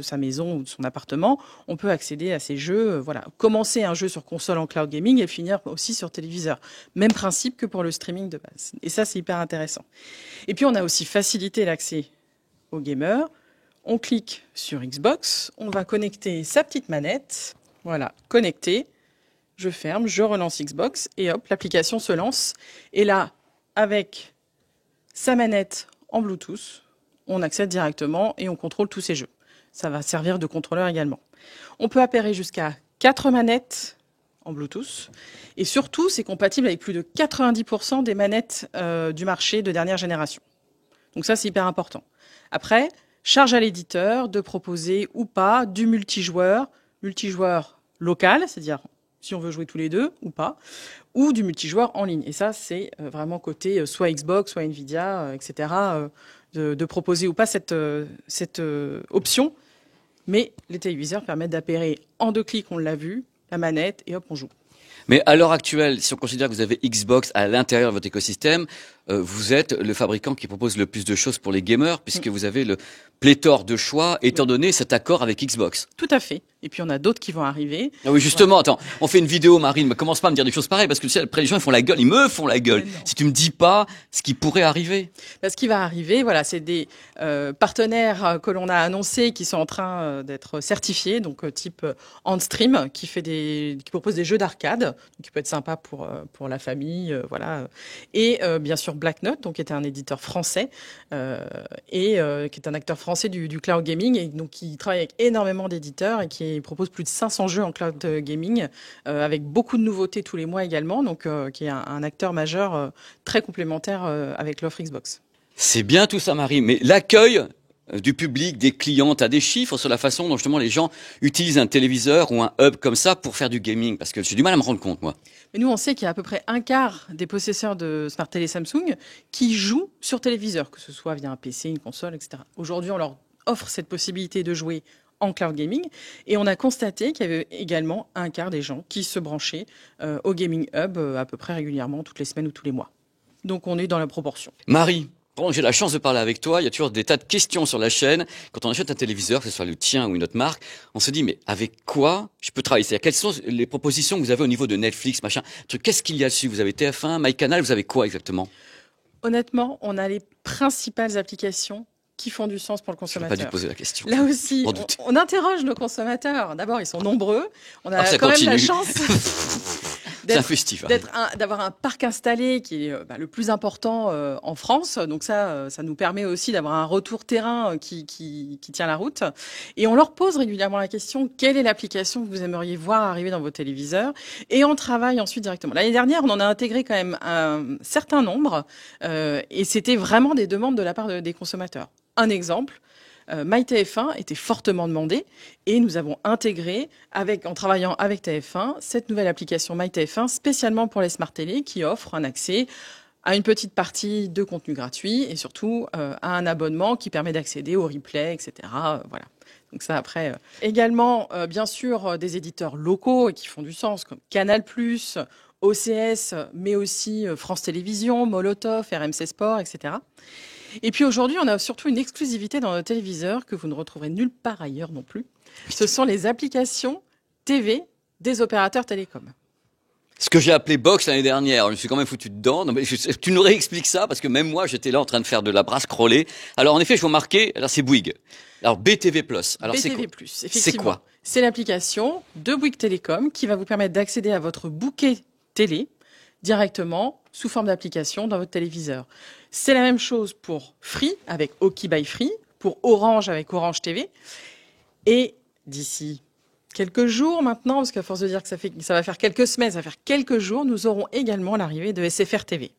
sa maison ou de son appartement. On peut accéder à ces jeux. Voilà, commencer un jeu sur console en cloud gaming et finir aussi sur téléviseur. Même principe que pour le streaming de base. Et ça, c'est hyper intéressant. Et puis on a aussi facilité l'accès aux gamers. On clique sur Xbox, on va connecter sa petite manette. Voilà, connecté. Je ferme, je relance Xbox et hop, l'application se lance. Et là, avec sa manette en Bluetooth, on accède directement et on contrôle tous ces jeux. Ça va servir de contrôleur également. On peut appairer jusqu'à 4 manettes en Bluetooth. Et surtout, c'est compatible avec plus de 90% des manettes du marché de dernière génération. Donc ça, c'est hyper important. Après, charge à l'éditeur de proposer ou pas du multijoueur local, c'est-à-dire si on veut jouer tous les deux ou pas, ou du multijoueur en ligne. Et ça, c'est vraiment côté soit Xbox, soit Nvidia, etc., de proposer ou pas cette option. Mais les téléviseurs permettent d'appairer en 2 clics, on l'a vu, la manette, et hop, on joue. Mais à l'heure actuelle, si on considère que vous avez Xbox à l'intérieur de votre écosystème, vous êtes le fabricant qui propose le plus de choses pour les gamers, puisque vous avez le pléthore de choix, étant donné cet accord avec Xbox. Tout à fait. Et puis, on a d'autres qui vont arriver. Ah oui, justement, attends, on fait une vidéo, Marine, mais commence pas à me dire des choses pareilles, parce que tu sais, après les gens, ils font la gueule, ils me font la gueule. Si tu me dis pas ce qui pourrait arriver. Ce qui va arriver, voilà, c'est des partenaires que l'on a annoncés qui sont en train d'être certifiés, donc type Handstream, qui propose des jeux d'arcade, qui peut être sympa pour la famille, voilà. Et bien sûr Black Note, donc qui est un éditeur français et qui est un acteur français du cloud gaming, et donc qui travaille avec énormément d'éditeurs et qui propose plus de 500 jeux en cloud gaming, avec beaucoup de nouveautés tous les mois également, donc qui est un acteur majeur très complémentaire avec l'offre Xbox. C'est bien tout ça, Marie, mais l'accueil du public, des clients, t'as des chiffres sur la façon dont justement les gens utilisent un téléviseur ou un hub comme ça pour faire du gaming? Parce que j'ai du mal à me rendre compte, moi. Mais nous, on sait qu'il y a à peu près un quart des possesseurs de Smart Télé Samsung qui jouent sur téléviseur, que ce soit via un PC, une console, etc. Aujourd'hui, on leur offre cette possibilité de jouer en cloud gaming, et on a constaté qu'il y avait également un quart des gens qui se branchaient au Gaming Hub à peu près régulièrement, toutes les semaines ou tous les mois. Donc on est dans la proportion. Marie, bon, j'ai la chance de parler avec toi, il y a toujours des tas de questions sur la chaîne. Quand on achète un téléviseur, que ce soit le tien ou une autre marque, on se dit, mais avec quoi je peux travailler? C'est-à-dire, quelles sont les propositions que vous avez au niveau de Netflix, machin? Qu'est-ce qu'il y a dessus? Vous avez TF1, MyCanal, vous avez quoi exactement? Honnêtement, on a les principales applications qui font du sens pour le consommateur. Je n'ai pas dû poser la question. Là aussi, on interroge nos consommateurs. D'abord, ils sont nombreux. On a quand même la chance d'avoir un parc installé qui est le plus important en France. Donc ça nous permet aussi d'avoir un retour terrain qui tient la route. Et on leur pose régulièrement la question, quelle est l'application que vous aimeriez voir arriver dans vos téléviseurs? Et on travaille ensuite directement. L'année dernière, on en a intégré quand même un certain nombre, et c'était vraiment des demandes de la part des consommateurs. Un exemple, MyTF1 était fortement demandé, et nous avons intégré, en travaillant avec TF1, cette nouvelle application MyTF1 spécialement pour les Smart Télé, qui offre un accès à une petite partie de contenu gratuit et surtout à un abonnement qui permet d'accéder au replay, etc. Voilà. Donc ça, après, également, bien sûr, des éditeurs locaux et qui font du sens, comme Canal+, OCS, mais aussi France Télévisions, Molotov, RMC Sport, etc. Et puis aujourd'hui, on a surtout une exclusivité dans nos téléviseurs que vous ne retrouverez nulle part ailleurs non plus. Ce sont les applications TV des opérateurs télécoms. Ce que j'ai appelé Box l'année dernière, je me suis quand même foutu dedans. Non, mais tu nous réexpliques ça, parce que même moi, j'étais là en train de faire de la brasse crawlée. Alors en effet, je vous remarquais, alors c'est Bouygues. Alors BTV+. Alors BTV+, effectivement. C'est quoi? C'est l'application de Bouygues Télécom qui va vous permettre d'accéder à votre bouquet télé directement sous forme d'application dans votre téléviseur. C'est la même chose pour Free avec Oki by Free, pour Orange avec Orange TV. Et d'ici quelques jours maintenant, parce qu'à force de dire que ça va faire quelques semaines, ça va faire quelques jours, nous aurons également l'arrivée de SFR TV.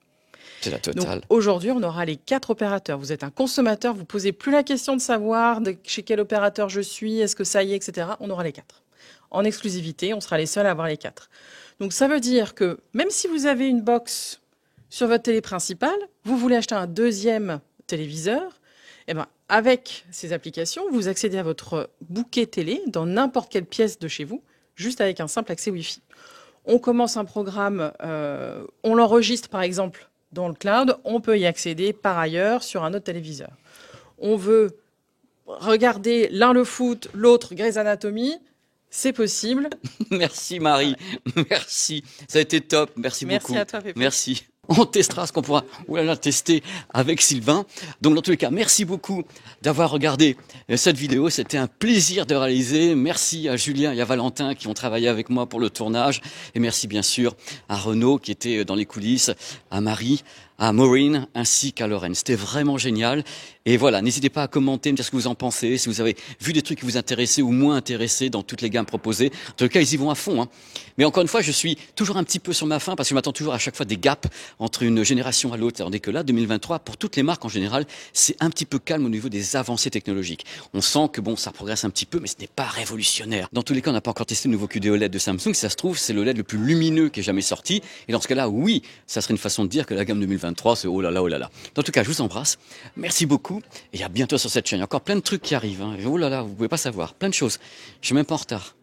C'est la totale. Donc aujourd'hui, on aura les 4 opérateurs. Vous êtes un consommateur, vous posez plus la question de savoir chez quel opérateur je suis, est-ce que ça y est, etc. On aura les 4. En exclusivité, on sera les seuls à avoir les 4. Donc ça veut dire que même si vous avez une box sur votre télé principale, vous voulez acheter un deuxième téléviseur, eh ben, avec ces applications, vous accédez à votre bouquet télé dans n'importe quelle pièce de chez vous, juste avec un simple accès Wi-Fi. On commence un programme, on l'enregistre par exemple dans le cloud, on peut y accéder par ailleurs sur un autre téléviseur. On veut regarder l'un le foot, l'autre Grey's Anatomy, c'est possible. Merci Marie, merci. Ça a été top, merci beaucoup. Merci à toi, Pépé. Merci. On testera ce qu'on pourra tester avec Sylvain. Donc dans tous les cas, merci beaucoup d'avoir regardé Et cette vidéo, c'était un plaisir de réaliser. Merci à Julien et à Valentin qui ont travaillé avec moi pour le tournage. Et merci bien sûr à Renaud qui était dans les coulisses, à Marie, à Maureen ainsi qu'à Lorraine. C'était vraiment génial. Et voilà, n'hésitez pas à commenter, me dire ce que vous en pensez, si vous avez vu des trucs qui vous intéressaient ou moins intéressés dans toutes les gammes proposées. En tout cas, ils y vont à fond. Hein. Mais encore une fois, je suis toujours un petit peu sur ma faim parce que je m'attends toujours à chaque fois des gaps entre une génération à l'autre. Tandis que là, 2023, pour toutes les marques en général, c'est un petit peu calme au niveau des avancées technologiques. On sent que bon, ça progresse un petit peu, mais ce n'est pas révolutionnaire. Dans tous les cas, on n'a pas encore testé le nouveau QD OLED de Samsung. Si ça se trouve, c'est le LED le plus lumineux qui ait jamais sorti. Et dans ce cas-là, oui, ça serait une façon de dire que la gamme 2023, c'est oh là là, oh là là. En tout cas, je vous embrasse. Merci beaucoup. Et à bientôt sur cette chaîne. Il y a encore plein de trucs qui arrivent. Hein. Oh là là, vous pouvez pas savoir. Plein de choses. Je suis même pas en retard.